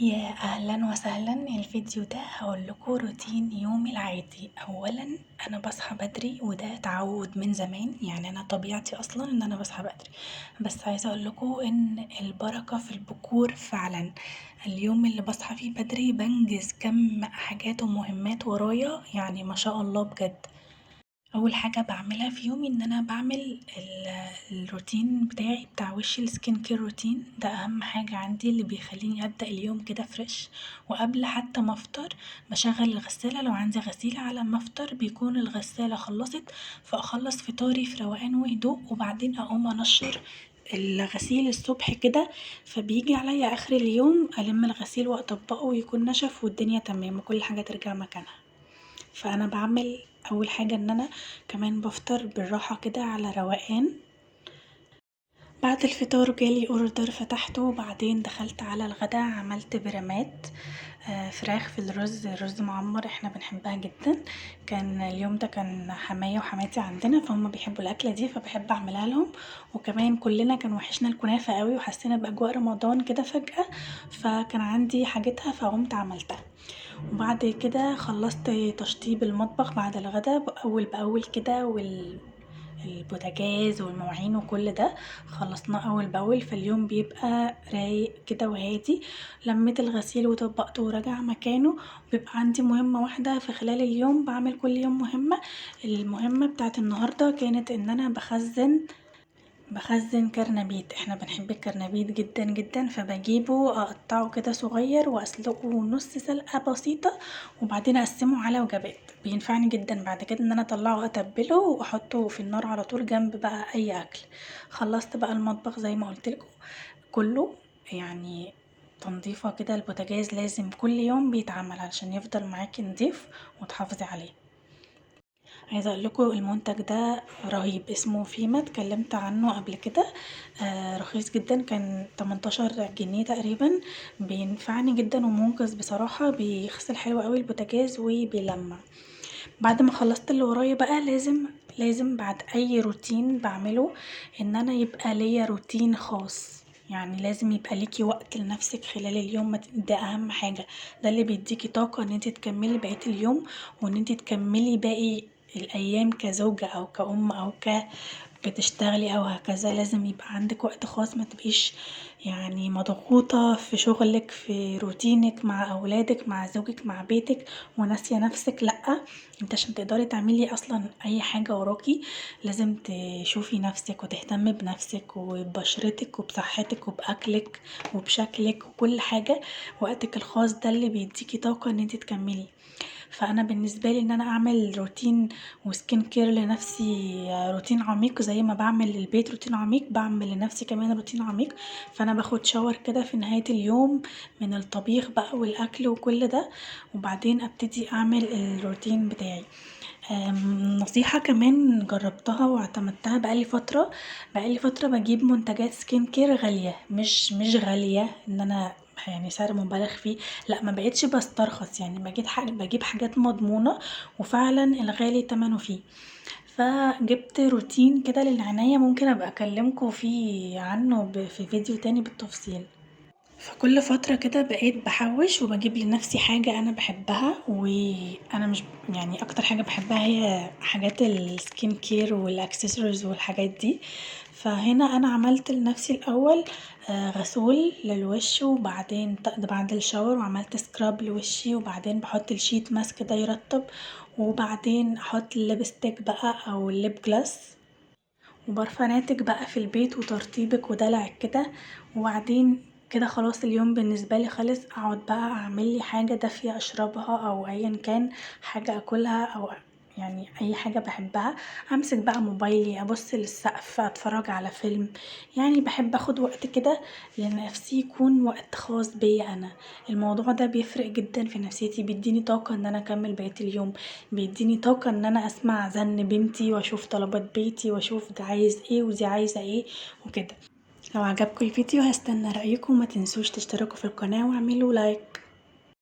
يا أهلا وسهلا. الفيديو ده هقولكوا روتين يومي العادي. أولا أنا بصحى بدري وده تعود من زمان، يعني أنا طبيعتي أصلا إن أنا بصحى بدري، بس عايزة أقولكوا إن البركة في البكور فعلا. اليوم اللي بصحى فيه بدري بنجز كم حاجات ومهمات ورايا، يعني ما شاء الله بجد. اول حاجه بعملها في يومي ان انا بعمل الروتين بتاعي بتاع وش السكين كير روتين، ده اهم حاجه عندي اللي بيخليني ابدا اليوم كده فريش. وقبل حتى ما افطر بشغل الغساله لو عندي غسيله، على ما افطر بيكون الغساله خلصت، فاخلص فطاري في روقان وهدوء، وبعدين اقوم انشر الغسيل الصبح كده، فبيجي عليا اخر اليوم الم الغسيل واطبقه ويكون نشف والدنيا تمام وكل حاجه ترجع مكانها. فانا بعمل اول حاجة ان انا كمان بفطر بالراحة كده على روقان. بعد الفطار جالي اوردر فتحته، وبعدين دخلت على الغدا عملت برامات فراخ في رز معمر، احنا بنحبها جدا. كان اليوم ده كان حماية وحماتي عندنا فهم بيحبوا الاكلة دي فبحب اعملها لهم، وكمان كلنا كان وحشنا الكنافة قوي وحسينا باجواء رمضان كده فجأة، فكان عندي حاجتها فقمت عملتها. وبعد كده خلصت تشطيب المطبخ بعد الغدا أول بأول كده، البوتاجاز والمواعين وكل ده خلصناه أول بأول، فاليوم بيبقى رايق كده وهادي. لميت الغسيل وطبقته ورجع مكانه. بيبقى عندي مهمة واحدة في خلال اليوم، بعمل كل يوم مهمة. المهمة بتاعت النهاردة كانت ان انا بخزن كرنبيت، احنا بنحب الكرنبيت جدا جدا، فبجيبه اقطعه كده صغير واسلقه نص سلقة بسيطة، وبعدين اقسمه على وجبات. بينفعني جدا بعد كده ان انا اطلعه اتبله واحطه في النار على طول جنب بقى اي اكل. خلصت بقى المطبخ زي ما قلتلكوا كله، يعني تنظيفة كده. البوتاجاز لازم كل يوم بيتعمل علشان يفضل معاكي نضيف وتحافظي عليه. عايزه اقول لكم المنتج ده رهيب، اسمه فيما، اتكلمت عنه قبل كده. رخيص جدا، كان 18 جنيه تقريبا. بينفعني جدا ومنقذ بصراحه، بيغسل حلو قوي البوتاجاز وبيلمع. بعد ما خلصت اللي ورايا بقى لازم بعد اي روتين بعمله ان انا يبقى ليا روتين خاص، يعني لازم يبقى ليكي وقت لنفسك خلال اليوم، ده اهم حاجة. ده اللي بيديكي طاقة ان انت تكملي بقية اليوم، وان انت تكملي باقي الايام كزوجة او كأم او بتشتغلي او هكذا. لازم يبقى عندك وقت خاص، ما تبقيش يعني مضغوطة في شغلك في روتينك مع اولادك مع زوجك مع بيتك وناسية نفسك. لأ، انت عشان تقدري تعملي اصلا اي حاجة وراكي لازم تشوفي نفسك وتهتمي بنفسك وببشرتك وبصحتك وبأكلك وبشكلك وكل حاجة. وقتك الخاص ده اللي بيديكي طاقة ان انت تكملي. فانا بالنسبه لي ان انا اعمل روتين وسكين كير لنفسي، روتين عميق زي ما بعمل للبيت روتين عميق بعمل لنفسي كمان روتين عميق. فانا باخد شاور كده في نهايه اليوم من الطبيخ بقى والاكل وكل ده، وبعدين ابتدي اعمل الروتين بتاعي. نصيحة كمان جربتها واعتمدتها بقالي فترة بجيب منتجات سكين كير غالية، مش غالية ان انا يعني سعر مبالغ فيه، لا ما بقتش بسترخص، يعني بجيب حاجات مضمونة وفعلا الغالي تمنه فيه. فجبت روتين كده للعناية، ممكن ابقى اكلمكم فيه عنه في فيديو تاني بالتفصيل. فكل فترة كده بقيت بحوش وبجيب لنفسي حاجة أنا بحبها، وأنا مش يعني أكتر حاجة بحبها هي حاجات السكين كير والأكسسوارز والحاجات دي. فهنا أنا عملت لنفسي الأول غسول للوش، وبعدين ده بعد الشاور، وعملت سكراب لوشي، وبعدين بحط الشيت ماسك ده يرطب، وبعدين احط الليبستيك بقى او الليب جلاس، وبرفاناتك بقى في البيت وترطيبك ودلعك كده. وبعدين كده خلاص اليوم بالنسبة لي خلص، اقعد بقى اعمل لي حاجة دافية اشربها او ايا كان حاجة اكلها، او يعني اي حاجة بحبها. امسك بقى موبايلي ابص للسقف اتفرج على فيلم. يعني بحب اخد وقت كده لنفسي، يكون وقت خاص بيا انا. الموضوع ده بيفرق جدا في نفسيتي، بيديني طاقة ان انا اكمل بقية اليوم، بيديني طاقة ان انا اسمع زن بنتي واشوف طلبات بيتي واشوف ده عايز ايه ودي عايزة ايه وكده. لو عجبكم الفيديو هستنى رأيكم، ما تنسوش تشتركوا في القناة واعملوا لايك.